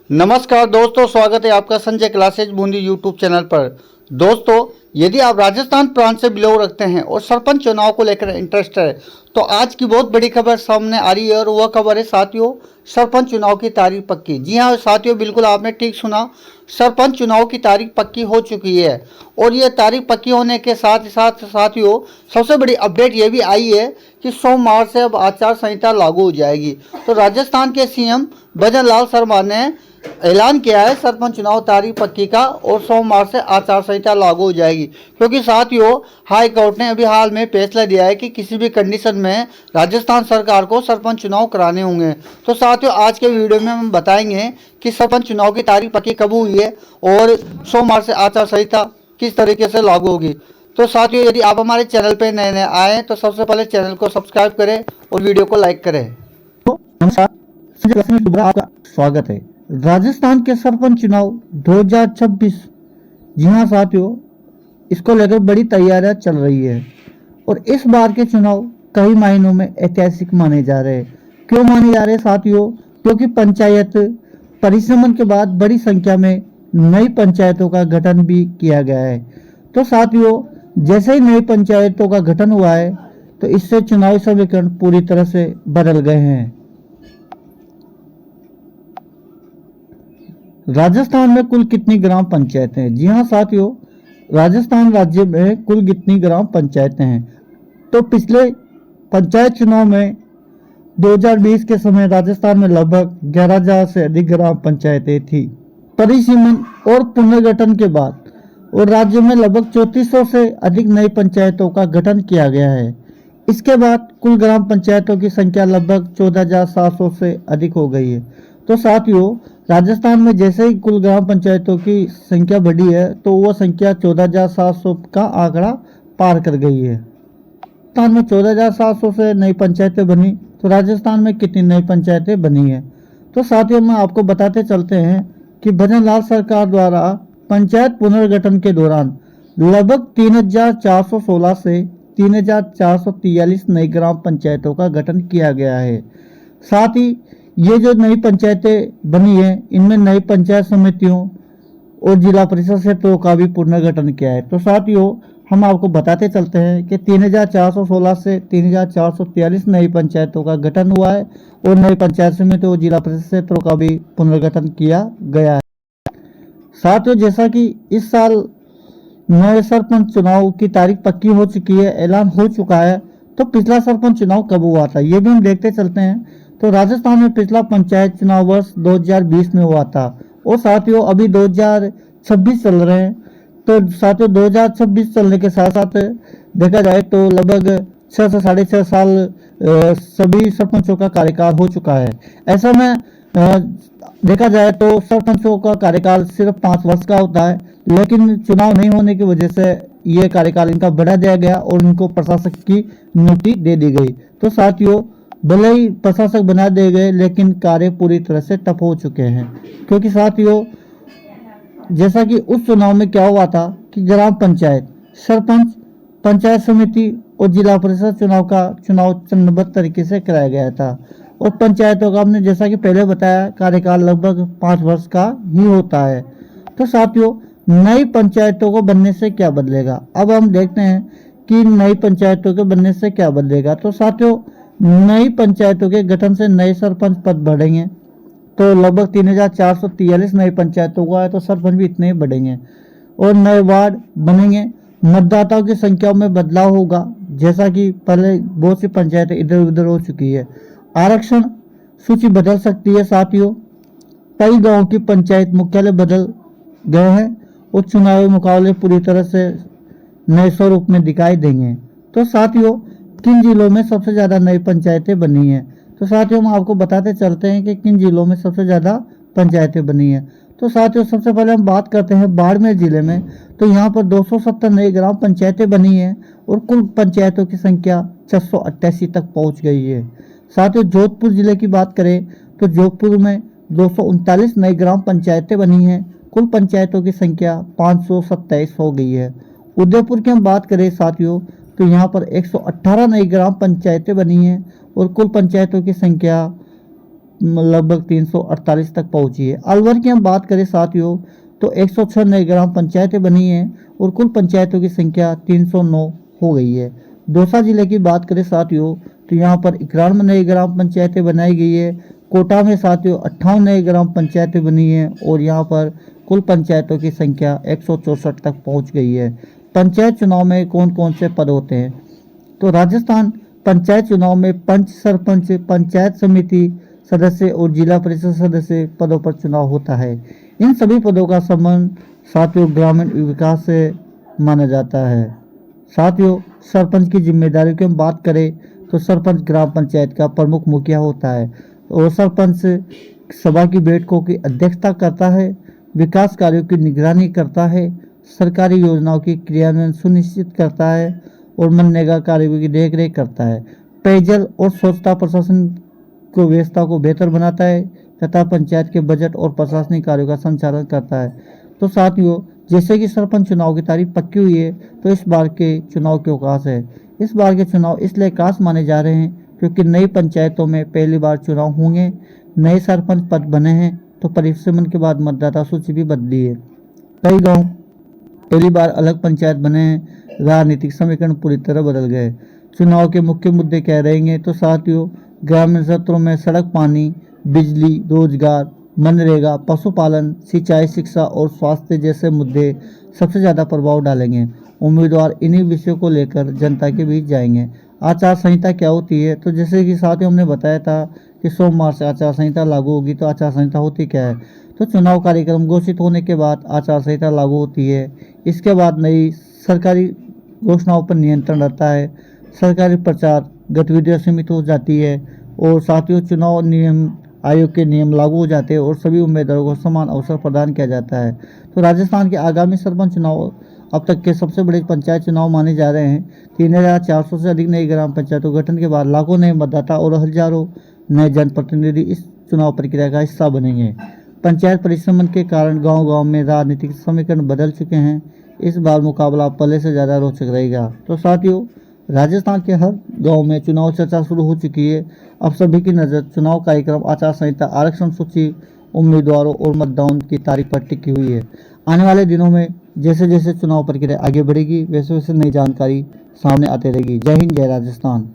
नमस्कार दोस्तों, स्वागत है आपका Sanjay classes Bundi YouTube channel पर। दोस्तों, यदि आप राजस्थान प्रांत से बिलोंग रखते हैं और सरपंच चुनाव को लेकर इंटरेस्ट है तो आज की बहुत बड़ी खबर सामने आ रही है और वह खबर है साथियों, सरपंच चुनाव की तारीख पक्की। जी हाँ साथियों, बिल्कुल आपने ठीक सुना, सरपंच चुनाव की तारीख पक्की हो चुकी है। और ये तारीख पक्की होने के साथ ही साथ साथियों, सबसे बड़ी अपडेट ये भी आई है कि सोमवार से अब आचार संहिता लागू हो जाएगी। तो राजस्थान के सीएम भजन लाल शर्मा ने ऐलान किया है सरपंच चुनाव तारीख पक्की का और सोमवार से आचार संहिता लागू हो जाएगी। क्योंकि साथियों, हाई कोर्ट ने अभी हाल में फैसला दिया है कि किसी भी कंडीशन में राजस्थान सरकार को सरपंच चुनाव कराने होंगे। तो साथियों, आज के वीडियो में हम बताएंगे कि सरपंच चुनाव की तारीख पक्की कब हुई है और सोमवार से आचार संहिता किस तरीके से लागू होगी। तो साथियों, यदि आप हमारे चैनल पर नए नए आए तो सबसे पहले चैनल को सब्सक्राइब करें और वीडियो को लाइक करें। तो नमस्कार, आपका स्वागत है। राजस्थान के सरपंच चुनाव 2026, जी हाँ साथियों, इसको लेकर बड़ी तैयारियां चल रही है और इस बार के चुनाव कई मायनों में ऐतिहासिक माने जा रहे हैं। क्यों माने जा रहे हैं साथियों? क्योंकि पंचायत परिसमन के बाद बड़ी संख्या में नई पंचायतों का गठन भी किया गया है। तो साथियों, जैसे ही नई पंचायतों का गठन हुआ है तो इससे चुनावी समीकरण पूरी तरह से बदल गए हैं। राजस्थान में कुल कितनी ग्राम पंचायतें हैं? जी हाँ साथियों, राजस्थान राज्य में कुल कितनी ग्राम पंचायतें हैं? तो पिछले पंचायत चुनाव में 2020 के समय राजस्थान में लगभग 11,000 से अधिक ग्राम पंचायतें थी। परिसीमन और पुनर्गठन के बाद और राज्य में लगभग 3400 से अधिक नई पंचायतों का गठन किया गया है। इसके बाद कुल ग्राम पंचायतों की संख्या लगभग 14,700 से अधिक हो गई है। तो साथियों, राजस्थान में जैसे ही कुल ग्राम पंचायतों की संख्या बढ़ी है तो वह संख्या 14,700 का आंकड़ा पार कर गई है। राजस्थान में 14,700 से नई पंचायतें बनी, तो राजस्थान में कितनी नई पंचायतें बनी है? तो साथियों, मैं आपको बताते चलते हैं कि भजन लाल सरकार द्वारा पंचायत पुनर्गठन के दौरान लगभग 3,416 से 3,443 नई ग्राम पंचायतों का गठन किया गया है। साथ ही ये जो नई पंचायतें बनी है, इनमें नई पंचायत समितियों और जिला परिषद क्षेत्रों का भी पुनर्गठन किया है। तो साथियों, हम आपको बताते चलते हैं कि 3,416 से 3,443 नई पंचायतों का गठन हुआ है और नई पंचायत समितियों और जिला परिषद क्षेत्रों का भी पुनर्गठन किया गया है। साथियों, जैसा कि इस साल नए सरपंच चुनाव की तारीख पक्की हो चुकी है, ऐलान हो चुका है, तो पिछला सरपंच चुनाव कब हुआ था ये भी हम देखते चलते हैं। तो राजस्थान में पिछला पंचायत चुनाव वर्ष 2020 में हुआ था और साथियों अभी 2026 चल रहे हैं। तो साथियों, 2026 चलने के साथ साथ देखा जाए तो लगभग 6 से 6.5 साल सभी सरपंचों का कार्यकाल हो चुका है। ऐसा में देखा जाए तो सरपंचों का कार्यकाल सिर्फ 5 वर्ष का होता है, लेकिन चुनाव नहीं होने की वजह से ये कार्यकाल इनका बढ़ा दिया गया और इनको प्रशासक की नियुक्ति दे दी गई। तो साथियों, भले ही प्रशासक बना दिए गए लेकिन कार्य पूरी तरह से ठप हो चुके हैं। क्योंकि साथियों, जैसा कि उस चुनाव में क्या हुआ था कि ग्राम पंचायत, सरपंच, पंचायत समिति और जिला परिषद चुनाव का चुनाव चरणबद्ध तरीके से कराया गया था और पंचायतों का हमने जैसा कि पहले बताया कार्यकाल लगभग 5 वर्ष का ही होता है। तो साथियों, नई पंचायतों को बनने से क्या बदलेगा? अब हम देखते हैं कि नई पंचायतों के बनने से क्या बदलेगा। तो साथियों, नई पंचायतों के गठन से नए सरपंच पद बढ़ेंगे। तो लगभग 3,443 नई पंचायतों का है तो सरपंच भी इतने ही बढ़ेंगे और नए वार्ड बनेंगे। मतदाताओं की संख्या में बदलाव होगा, जैसा कि पहले बहुत सी पंचायतें इधर उधर हो चुकी है। आरक्षण सूची बदल सकती है साथियों। कई गांव की पंचायत मुख्यालय बदल गए हैं और चुनावी मुकाबले पूरी तरह से नए स्वरूप में दिखाई देंगे। तो साथियों, किन जिलों में सबसे ज्यादा नई पंचायतें बनी हैं? तो साथियों, हम आपको बताते चलते हैं कि किन जिलों में सबसे ज्यादा पंचायतें बनी हैं। तो साथियों, सबसे पहले हम बात करते हैं बाड़मेर जिले में। तो यहाँ पर 270 नई ग्राम पंचायतें बनी हैं और कुल पंचायतों की संख्या 688 तक पहुँच गई है। साथियों, जोधपुर जिले की बात करें तो जोधपुर में 239 नई ग्राम पंचायतें बनी हैं, कुल पंचायतों की संख्या 527 हो गई है। उदयपुर की हम बात करें साथियों तो यहाँ पर 118 नई ग्राम पंचायतें बनी हैं और कुल पंचायतों की संख्या लगभग 348 तक पहुंची है। अलवर की हम बात करें साथियों तो 106 नई ग्राम पंचायतें बनी हैं और कुल पंचायतों की संख्या 309 हो गई है। दौसा जिले की बात करें साथियों तो यहाँ पर 91 नई ग्राम पंचायतें बनाई गई है। कोटा में साथियों 58 नई ग्राम पंचायतें बनी हैं और यहाँ पर कुल पंचायतों की संख्या 164 तक पहुँच गई है। पंचायत चुनाव में कौन कौन से पद होते हैं तो राजस्थान पंचायत चुनाव में पंच, सरपंच, पंचायत समिति सदस्य और जिला परिषद सदस्य पदों पर चुनाव होता है। इन सभी पदों का संबंध साथियों ग्रामीण विकास से माना जाता है। साथियों सरपंच की जिम्मेदारी की हम बात करें तो सरपंच ग्राम पंचायत का प्रमुख मुखिया होता है और सरपंच सभा की बैठकों की अध्यक्षता करता है, विकास कार्यों की निगरानी करता है, सरकारी योजनाओं की क्रियान्वयन सुनिश्चित करता है और मनरेगा कार्यों की देखरेख करता है। पेयजल और स्वच्छता प्रशासन को व्यवस्था को बेहतर बनाता है तथा पंचायत के बजट और प्रशासनिक कार्यों का संचालन करता है। तो साथियों जैसे कि सरपंच चुनाव की तारीख पक्की हुई है तो इस बार के चुनाव क्यों खास है। इस बार के चुनाव इसलिए खास माने जा रहे हैं क्योंकि नई पंचायतों में पहली बार चुनाव होंगे, नए सरपंच पद बने हैं तो परिसीमन के बाद मतदाता सूची भी बदली है। कई गांव पहली बार अलग पंचायत बने हैं, राजनीतिक समीकरण पूरी तरह बदल गए। चुनाव के मुख्य मुद्दे क्या रहेंगे तो साथियों ग्रामीण क्षेत्रों में सड़क, पानी, बिजली, रोजगार, मनरेगा, पशुपालन, सिंचाई, शिक्षा और स्वास्थ्य जैसे मुद्दे सबसे ज़्यादा प्रभाव डालेंगे। उम्मीदवार इन्हीं विषयों को लेकर जनता के बीच जाएंगे। आचार संहिता क्या होती है तो जैसे कि साथियों हमने बताया था कि सोमवार से आचार संहिता लागू होगी। तो आचार संहिता होती क्या है तो चुनाव कार्यक्रम घोषित होने के बाद आचार संहिता लागू होती है। इसके बाद नई सरकारी घोषणाओं पर नियंत्रण रहता है, सरकारी प्रचार गतिविधियां सीमित हो जाती है और साथियों चुनाव नियम आयोग के नियम लागू हो जाते हैं और सभी उम्मीदवारों को समान अवसर प्रदान किया जाता है। तो राजस्थान के आगामी सरपंच चुनाव अब तक के सबसे बड़े पंचायत चुनाव माने जा रहे हैं। 3400 से अधिक नई ग्राम पंचायतों गठन के बाद लाखों नए मतदाता और हजारों नए जनप्रतिनिधि इस चुनाव प्रक्रिया का हिस्सा बनेंगे। पंचायत परिसीमन के कारण गांव-गांव में राजनीतिक समीकरण बदल चुके हैं। इस बार मुकाबला पहले से ज़्यादा रोचक रहेगा। तो साथियों राजस्थान के हर गांव में चुनाव चर्चा शुरू हो चुकी है। अब सभी की नज़र चुनाव कार्यक्रम, आचार संहिता, आरक्षण सूची, उम्मीदवारों और मतदान की तारीख पर टिकी हुई है। आने वाले दिनों में जैसे जैसे चुनाव प्रक्रिया आगे बढ़ेगी वैसे वैसे नई जानकारी सामने आती रहेगी। जय हिंद, जय राजस्थान।